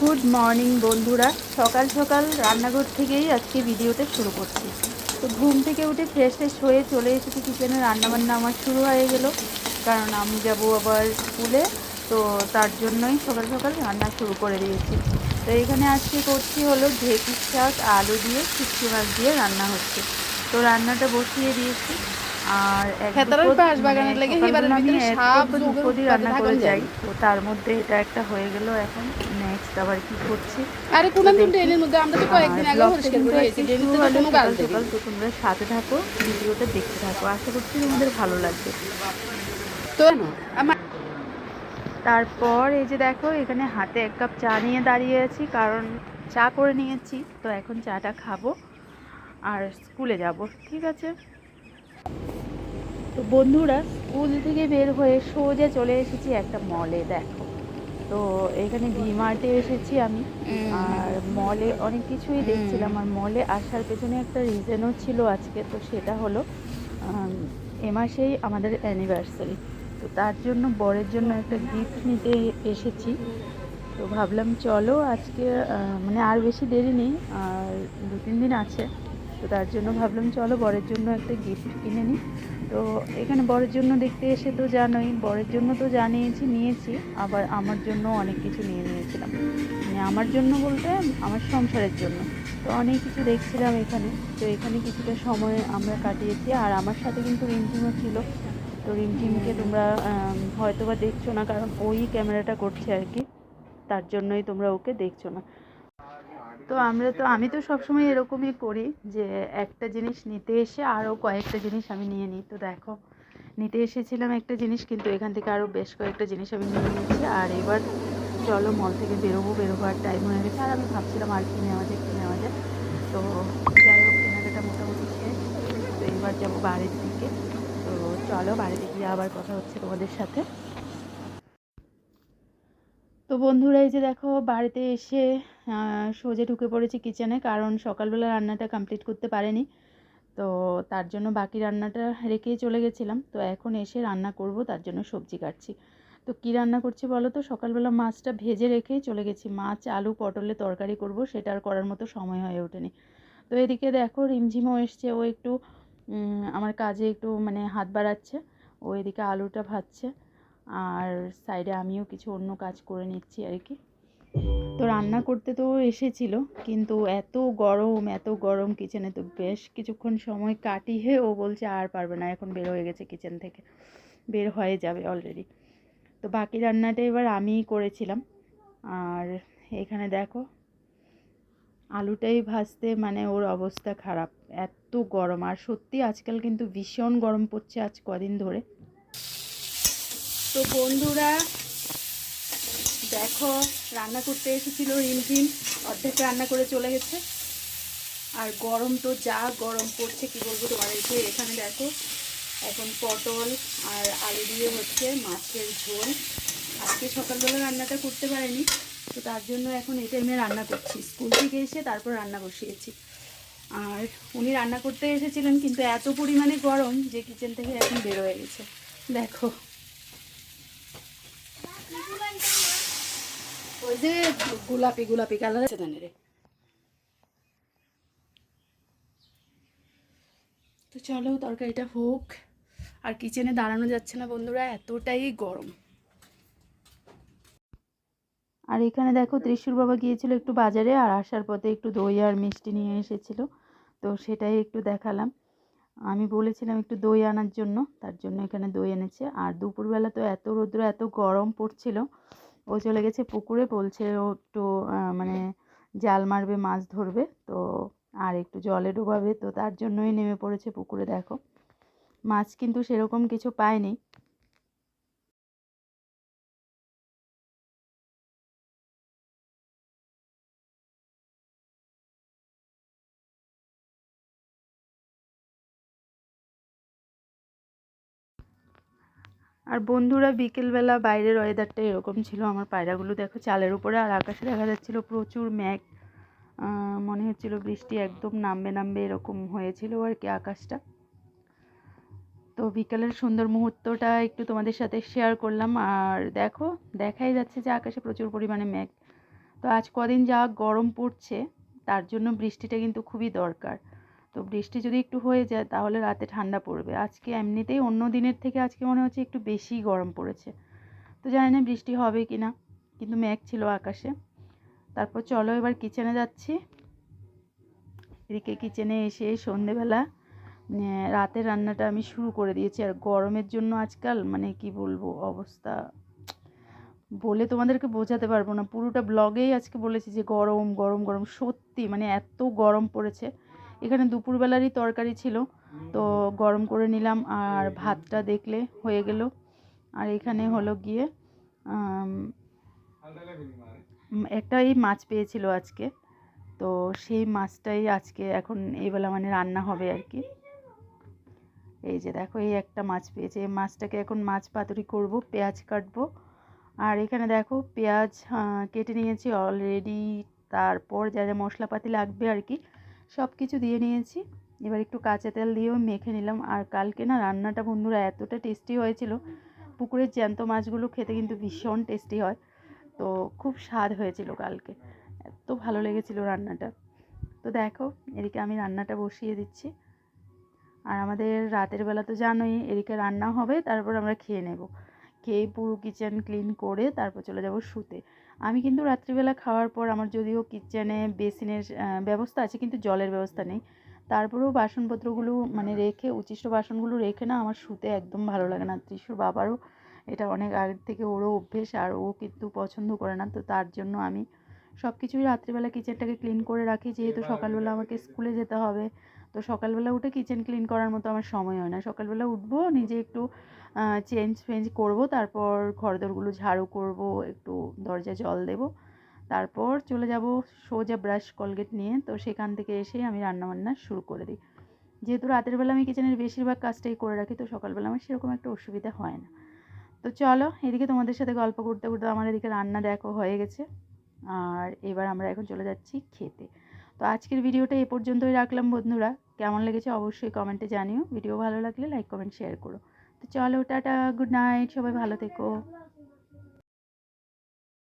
Good morning বন্ধুরা, সকাল সকাল রান্নাঘর থেকেই আজকে ভিডিওটা শুরু করছি। তো ঘুম থেকে উঠে ফ্রেশ ট্রেশ হয়ে চলে এসেছি কিচেনে। রান্নাবান্না আমার শুরু হয়ে গেল, কারণ আমি যাব আবার স্কুলে। তো তার জন্যই সকাল সকাল রান্না শুরু করে দিয়েছি। তো এখানে আজকে করছি হলো ঢেঁকি শাক আলু দিয়ে শুটকি মাছ দিয়ে রান্না হচ্ছে। তো রান্নাটা বসিয়ে দিয়েছি। আর এক দুপদ মানে সকালবেলা আমি এক পদ বা দুপদই রান্না করে যাই, তো তার মধ্যে এটা একটা হয়ে গেল। এখন নেক্সট আবার কি করছি তো দেখি। ব্লগটা কিন্তু আজকে শুরু হলো সকাল সকাল, তো তোমরা সাথে থাকো, ভিডিওটা দেখতে থাকো, আশা করছি তোমাদের ভালো লাগবে। তো তারপর এই যে দেখো, এখানে হাতে এক কাপ চা নিয়ে দাঁড়িয়ে আছি, কারণ চা করে নিয়েছি। তো এখন চাটা খাবো আর স্কুলে যাব, ঠিক আছে। তো বন্ধুরা, স্কুল থেকে বের হয়ে সোজা চলে এসেছি একটা মলে। দেখো, তো এখানে ভি-মার্টে এসেছি আমি। আর মলে অনেক কিছুই দেখছিলাম, আর মলে আসার পেছনে একটা রিজনও ছিল আজকে। তো সেটা হলো এ মাসেই আমাদের অ্যানিভার্সারি। তো তার জন্য বরের জন্য একটা গিফট নিতে এসেছি। তো ভাবলাম চলো আজকে মানে আর বেশি দেরি নেই, আর 2-3 দিন আছে। তো তার জন্য ভাবলাম চলো বরের জন্য একটা গিফট কিনে নিই। তো এখানে বরের জন্য দেখতে এসে তো জানোই, বরের জন্য তো নিয়েছি, আবার আমার জন্য অনেক কিছু নিয়ে নিয়েছিলাম। মানে আমার জন্য বলতে আমার সংসারের জন্য। তো অনেক কিছু দেখছিলাম এখানে। তো এখানে কিছুটা সময় আমরা কাটিয়েছি, আর আমার সাথে কিন্তু রিমঝিমও ছিল। তো রিমঝিমকে তোমরা হয়তো বা দেখছো না, কারণ ওই ক্যামেরাটা করছে আর কি, তার জন্যই তোমরা ওকে দেখছো না। তো আমি তো সবসময় এরকমই করি, যে একটা জিনিস নিতে এসে আরও কয়েকটা জিনিস আমি নিয়ে নিই। তো দেখো, নিতে এসেছিলাম একটা জিনিস, কিন্তু এখান থেকে আরও বেশ কয়েকটা জিনিস আমি নিয়ে নিয়েছি। আর এবার চলো মল থেকে বেরোবার টাইম হয়ে গেছে। আর আমি ভাবছিলাম আর কি নেওয়া যায়। তো যাই হোক, কেনাকাটা মোটামুটি শেষ। তো এবার যাবো বাড়ির দিকে। তো চলো বাড়িতে গিয়ে আবার কথা হচ্ছে তোমাদের সাথে। তো বন্ধুরা, এই যে দেখো, বাড়িতে এসে সোজা ঢুকে পড়েছি কিচেনে, কারণ সকালবেলা রান্নাটা কমপ্লিট করতে পারিনি। তো তার জন্য বাকি রান্নাটা রেখেই চলে গেছিলাম। তো এখন এসে রান্না করব, তার জন্য সবজি কাটছি। তো কী রান্না করছি বলো তো? সকালবেলা মাছটা ভেজে রেখেই চলে গেছি। মাছ আলু পটলের তরকারি করব, সেটা আর করার মতো সময় হয়ে ওঠেনি। তো এদিকে দেখো, রিমঝিমও এসছে। ও একটু আমার কাজে একটু মানে হাত বাড়াচ্ছে। ও এদিকে আলুটা ভাজছে, আর সাইডে আমিও কিছু অন্য কাজ করে নিচ্ছি আর কি। তো রান্না করতে তো এসেছিল, কিন্তু এত গরম কিচেনে। তো বেশ কিছুক্ষণ সময় কাটিয়ে ও বলছে আর পারবে না, এখন বের হয়ে গেছে কিচেন থেকে, বের হয়ে যাবে অলরেডি। তো বাকি রান্নাটা এবার আমিই করেছিলাম। আর এখানে দেখো, আলুটাই ভাজতে মানে ওর অবস্থা খারাপ, এত গরম। আর সত্যি আজকাল কিন্তু ভীষণ গরম পড়ছে আজ কদিন ধরে। তো বন্ধুরা দেখো, রান্না করতে এসেছিল রিমঝিম, অর্ধেক রান্না করে চলে গেছে। আর গরম তো যা গরম পড়ছে কি বলবো তোমাদেরকে। এখানে দেখো, এখন পটল আর আলু দিয়ে হচ্ছে মাছের ঝোল। আজকে সকালবেলা রান্নাটা করতে পারিনি, তো তার জন্য এখন এই টাইমে রান্না করছি। স্কুল থেকে এসে তারপর রান্না বসিয়েছি। আর উনি রান্না করতে এসেছিলেন, কিন্তু এত পরিমাণে গরম যে কিচেন থেকে এখন বের হয়ে গেছে। দেখো, ওই যে গোলাপি গোলাপি কালার আছে ধানের। তো চলো তরকারিটা হোক। আর কিচেনে দাঁড়ানো যাচ্ছে না বন্ধুরা, এতটাই গরম। আর এখানে দেখো, ত্রিশুর বাবা গিয়েছিল একটু বাজারে, আর আসার পথে একটু দই আর মিষ্টি নিয়ে এসেছিল। তো সেটাই একটু দেখালাম। আমি বলেছিলাম একটু দই আনার জন্য, তার জন্য এখানে দই এনেছে। আর দুপুরবেলা তো এত রৌদ্র এত গরম পড়ছিল, ও চলে গেছে পুকুরে, বলছে ও একটু মানে জাল মারবে, মাছ ধরবে। তো আর একটু জলে ডোবাবে, তো তার জন্যই নেমে পড়েছে পুকুরে। দেখো, মাছ কিন্তু সেরকম কিছু পায়নি। আর বন্ধুরা, বিকেলবেলা বাইরের ওয়েদারটা এরকম ছিল। আমার পায়রাগুলো দেখো চালের উপরে, আর আকাশে দেখা যাচ্ছিল প্রচুর মেঘ। মনে হচ্ছিল বৃষ্টি একদম নামবে এরকম হয়েছিল আর কি আকাশটা। তো বিকেলের সুন্দর মুহূর্তটা একটু তোমাদের সাথে শেয়ার করলাম। আর দেখো, দেখাই যাচ্ছে যে আকাশে প্রচুর পরিমাণে মেঘ। তো আজ কদিন যা গরম পড়ছে তার জন্য বৃষ্টিটা কিন্তু খুবই দরকার। তো বৃষ্টি যদি একটু হয়ে যায় তাহলে রাতে ঠান্ডা পড়বে। আজকে এমনিতেই অন্য দিনের থেকে আজকে মনে হচ্ছে একটু বেশিই গরম পড়েছে। তো জানি না বৃষ্টি হবে কি না, কিন্তু মেঘ ছিল আকাশে। তারপর চলো এবার কিচেনে যাচ্ছি। এদিকে কিচেনে এসে সন্ধেবেলা রাতের রান্নাটা আমি শুরু করে দিয়েছি। আর গরমের জন্য আজকাল মানে কি বলবো অবস্থা, বলে তোমাদেরকে বোঝাতে পারবো না। পুরোটা ব্লগেই আজকে বলেছি যে গরম গরম গরম, সত্যি মানে এত গরম পড়েছে। এখানে দুপুরবেলারই তরকারি ছিল, তো গরম করে নিলাম। আর ভাতটা দেখলে হয়ে গেল। আর এখানে হলো গিয়ে একটা এই মাছ পেয়েছিল আজকে, তো সেই মাছটাই আজকে এখন এইবেলা মানে রান্না হবে আর কি। এই যে দেখো, এই একটা মাছ পেয়েছে, এই মাছটাকে এখন মাছ পাতুরি করব, পেঁয়াজ কাটবো। আর এখানে দেখো পেঁয়াজ কেটে নিয়েছি অলরেডি। তারপর যা যা মশলাপাতি লাগবে আর কি সব কিছু দিয়ে নিয়েছি। এবার একটু কাঁচা তেল দিয়েও মেখে নিলাম। আর কালকে না রান্নাটা বন্ধুরা এতটা টেস্টি হয়েছিল, পুকুরের জ্যান্ত মাছগুলো খেতে কিন্তু ভীষণ টেস্টি হয়। তো খুব স্বাদ হয়েছিল কালকে, এত ভালো লেগেছিল রান্নাটা। তো দেখো এদিকে আমি রান্নাটা বসিয়ে দিচ্ছি। আর আমাদের রাতের বেলা তো জানোই, এদিকে রান্না হবে, তারপর আমরা খেয়ে নেব। খেয়ে পুরো কিচেন ক্লিন করে তারপর চলে যাব শুতে। আমি কিন্তু রাত্রিবেলা খাওয়ার পর আমার যদিও কিচেনে বেসিনের ব্যবস্থা আছে, কিন্তু জলের ব্যবস্থা নেই। তারপরেও বাসনপত্রগুলো মানে রেখে, উচ্ছিষ্ট বাসনগুলো রেখে না আমার শুতে একদম ভালো লাগে না। ত্রিশুর বাবারও এটা অনেক আগের থেকে ওরও অভ্যেস, আর ও কিন্তু পছন্দ করে না। তো তার জন্য আমি সব কিছুই রাত্রিবেলা কিচেনটাকে ক্লিন করে রাখি, যেহেতু সকালবেলা আমাকে স্কুলে যেতে হবে। তো সকালবেলা উঠে কিচেন ক্লিন করার মতো আমার সময় হয় না। সকালবেলা উঠবো, নিজে একটু চেঞ্জ ফেঞ্জ করবো, তারপর ঘরদোরগুলো ঝাড়ু করব, একটু দরজায় জল দেবো, তারপর চলে যাব সোজা ব্রাশ কলগেট নিয়ে। তো সেখান থেকে এসেই আমি রান্নাবান্না শুরু করে দিই। যেহেতু রাতের বেলা আমি কিচেনের বেশিরভাগ কাজটাই করে রাখি, তো সকালবেলা আমার সেরকম একটা অসুবিধা হয় না। তো চলো এদিকে তোমাদের সাথে গল্প করতে করতে আমার এদিকে রান্না দেখো হয়ে গেছে। আর এবার আমরা এখন চলে যাচ্ছি খেতে। তো আজকের ভিডিওটা এ পর্যন্তই রাখলাম বন্ধুরা। কেমন লেগেছে অবশ্যই কমেন্টে জানিও। ভিডিও ভালো লাগলে লাইক কমেন্ট শেয়ার করো। তো চলো টাটা, গুড নাইট, সবাই ভালো থেকো।